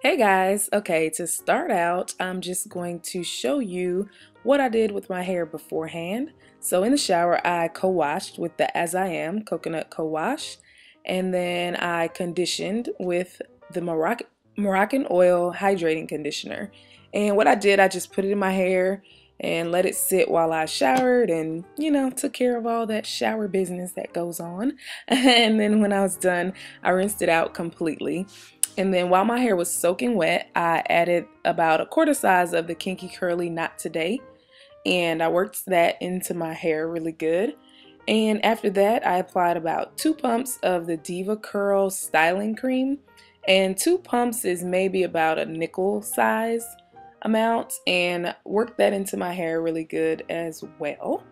Hey guys, okay, to start out, I'm just going to show you what I did with my hair beforehand. So in the shower, I co-washed with the As I Am coconut co-wash, and then I conditioned with the Moroccan oil hydrating conditioner. And what I did, I just put it in my hair and let it sit while I showered and, took care of all that shower business that goes on. And then when I was done, I rinsed it out completely. And then while my hair was soaking wet, I added about a quarter size of the Kinky Curly Not Today, and I worked that into my hair really good. And after that, I applied about 2 pumps of the Deva Curl Styling Cream, and 2 pumps is maybe about a nickel size amount, and worked that into my hair really good as well.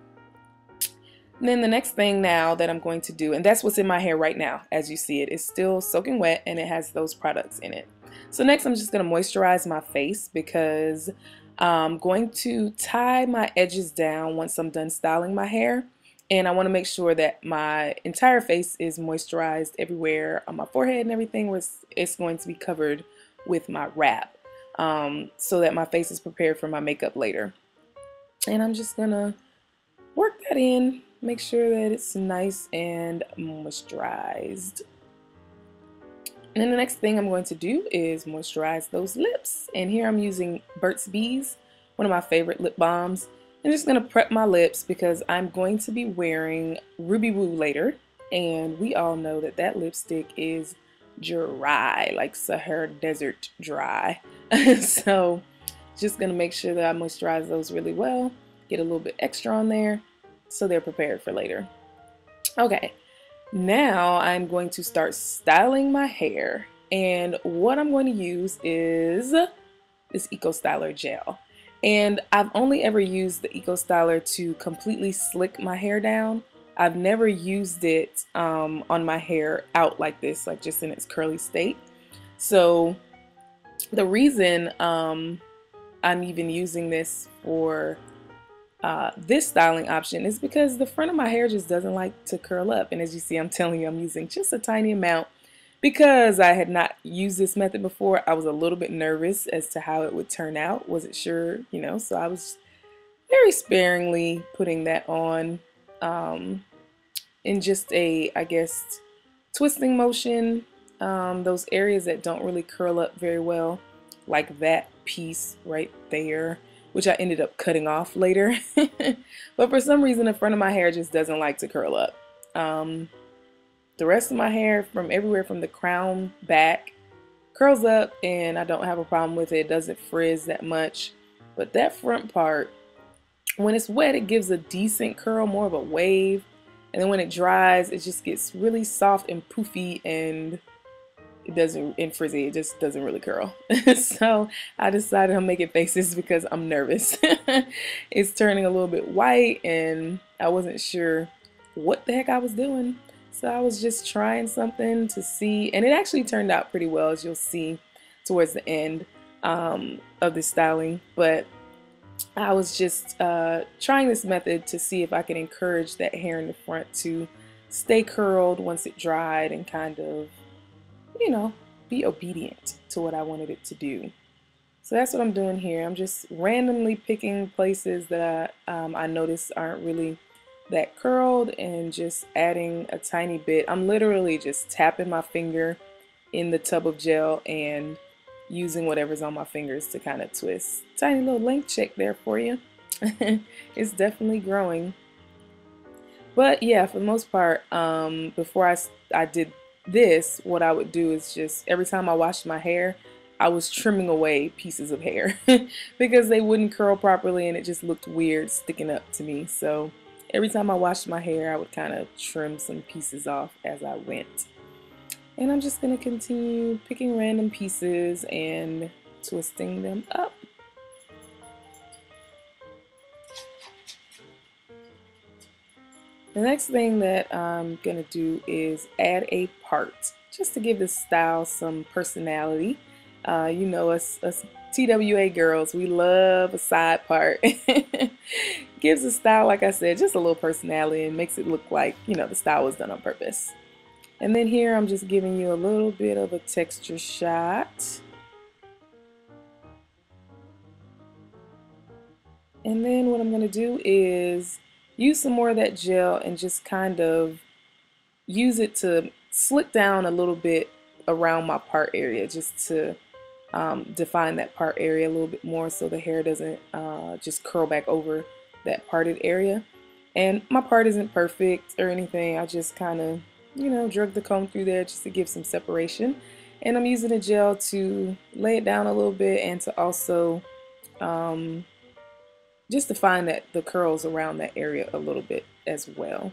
And then the next thing now that I'm going to do, and that's what's in my hair right now, as you see it, is still soaking wet and it has those products in it. So next I'm just going to moisturize my face because I'm going to tie my edges down once I'm done styling my hair. And I want to make sure that my entire face is moisturized everywhere on my forehead and everything where it's going to be covered with my wrap so that my face is prepared for my makeup later. And I'm just going to work that in. Make sure that it's nice and moisturized. And then the next thing I'm going to do is moisturize those lips. And here I'm using Burt's Bees, one of my favorite lip balms. I'm just going to prep my lips because I'm going to be wearing Ruby Woo later. And we all know that that lipstick is dry, like Sahara Desert dry. So just going to make sure that I moisturize those really well. Get a little bit extra on there, so they're prepared for later. Okay, now I'm going to start styling my hair, and what I'm going to use is this Eco Styler gel. And I've only ever used the Eco Styler to completely slick my hair down. I've never used it on my hair out like this, like just in its curly state. So the reason I'm even using this for this styling option is because the front of my hair just doesn't like to curl up, and as you see, I'm telling you, I'm using just a tiny amount because I had not used this method before. I was a little bit nervous as to how it would turn out. Wasn't sure, so I was very sparingly putting that on in just a, I guess, twisting motion. Those areas that don't really curl up very well, like that piece right there, which I ended up cutting off later. But for some reason, the front of my hair just doesn't like to curl up. The rest of my hair, from everywhere from the crown back, curls up, and I don't have a problem with it. It doesn't frizz that much. But that front part, when it's wet, it gives a decent curl, more of a wave. And then when it dries, it just gets really soft and poofy, and it doesn't, and frizzy, it just doesn't really curl. So I decided I'm making faces because I'm nervous. It's turning a little bit white and I wasn't sure what the heck I was doing. So I was just trying something to see, and it actually turned out pretty well, as you'll see towards the end of the styling. But I was just trying this method to see if I can encourage that hair in the front to stay curled once it dried and kind of, be obedient to what I wanted it to do. So that's what I'm doing here. I'm just randomly picking places that I notice aren't really that curled and just adding a tiny bit. I'm literally just tapping my finger in the tub of gel and using whatever's on my fingers to kind of twist. Tiny little length check there for you. It's definitely growing. But yeah, for the most part, before I did this, what I would do is just every time I washed my hair, I was trimming away pieces of hair because they wouldn't curl properly and it just looked weird sticking up to me. So every time I washed my hair, I would kind of trim some pieces off as I went. And I'm just going to continue picking random pieces and twisting them up. The next thing that I'm going to do is add a part, just to give this style some personality. You know, us TWA girls, we love a side part. Gives the style, like I said, just a little personality and makes it look like, the style was done on purpose. And then here I'm just giving you a little bit of a texture shot And then what I'm going to do is use some more of that gel and just kind of use it to slick down a little bit around my part area, just to define that part area a little bit more so the hair doesn't just curl back over that parted area. And my part isn't perfect or anything. I just kind of, drug the comb through there just to give some separation. And I'm using a gel to lay it down a little bit and to also just define the curls around that area a little bit as well.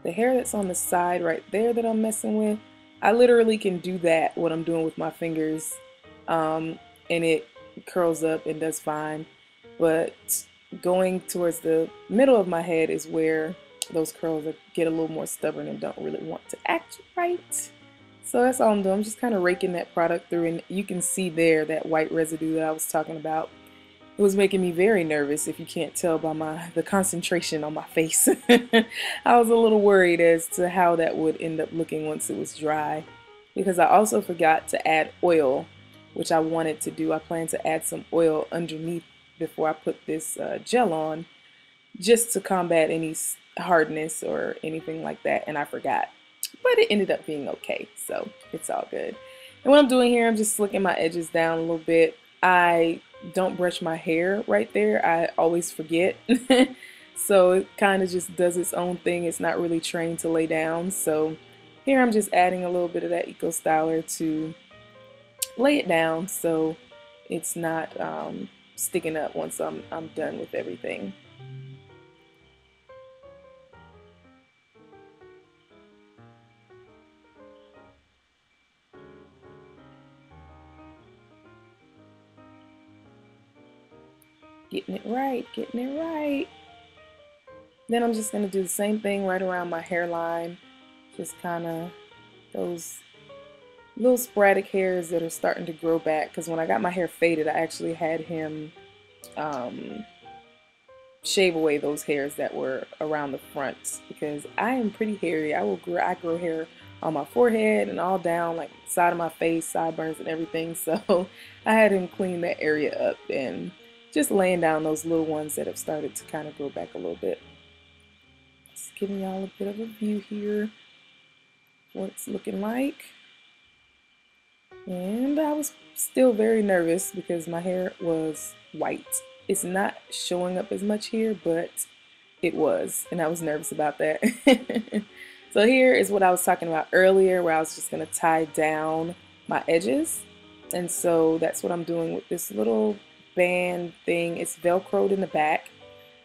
The hair that's on the side right there that I'm messing with, I literally can do that, what I'm doing with my fingers, and it curls up and does fine. But going towards the middle of my head is where those curls get a little more stubborn and don't really want to act right. So that's all I'm doing. I'm just kind of raking that product through, and you can see there that white residue that I was talking about. It was making me very nervous, if you can't tell by the concentration on my face. I was a little worried as to how that would end up looking once it was dry, because I also forgot to add oil, which I wanted to do. I plan to add some oil underneath before I put this gel on, just to combat any hardness or anything like that, and I forgot. But it ended up being okay, so it's all good. And what I'm doing here, I'm just slicking my edges down a little bit. I don't brush my hair right there. I always forget. So it kind of just does its own thing. It's not really trained to lay down. So here I'm just adding a little bit of that Eco Styler to lay it down so it's not sticking up once I'm done with everything. Getting it right, getting it right. Then I'm just going to do the same thing right around my hairline. Just kind of those little sporadic hairs that are starting to grow back. Because when I got my hair faded, I actually had him shave away those hairs that were around the front. Because I am pretty hairy. I grow hair on my forehead and all down, like side of my face, sideburns and everything. So I had him clean that area up and just laying down those little ones that have started to kind of grow back a little bit. Just giving y'all a bit of a view here, what it's looking like. And I was still very nervous because my hair was white. It's not showing up as much here, but it was, and I was nervous about that. So here is what I was talking about earlier, where I was just going to tie down my edges. And so that's what I'm doing with this little band thing. It's velcroed in the back,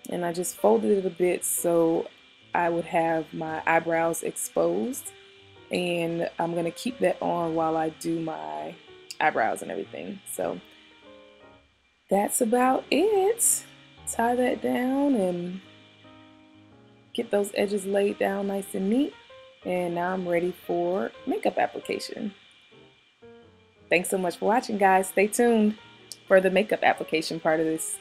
and I just folded it a bit so I would have my eyebrows exposed, and I'm gonna keep that on while I do my eyebrows and everything. So that's about it. Tie that down and get those edges laid down nice and neat, and now I'm ready for makeup application. Thanks so much for watching, guys. Stay tuned for the makeup application part of this.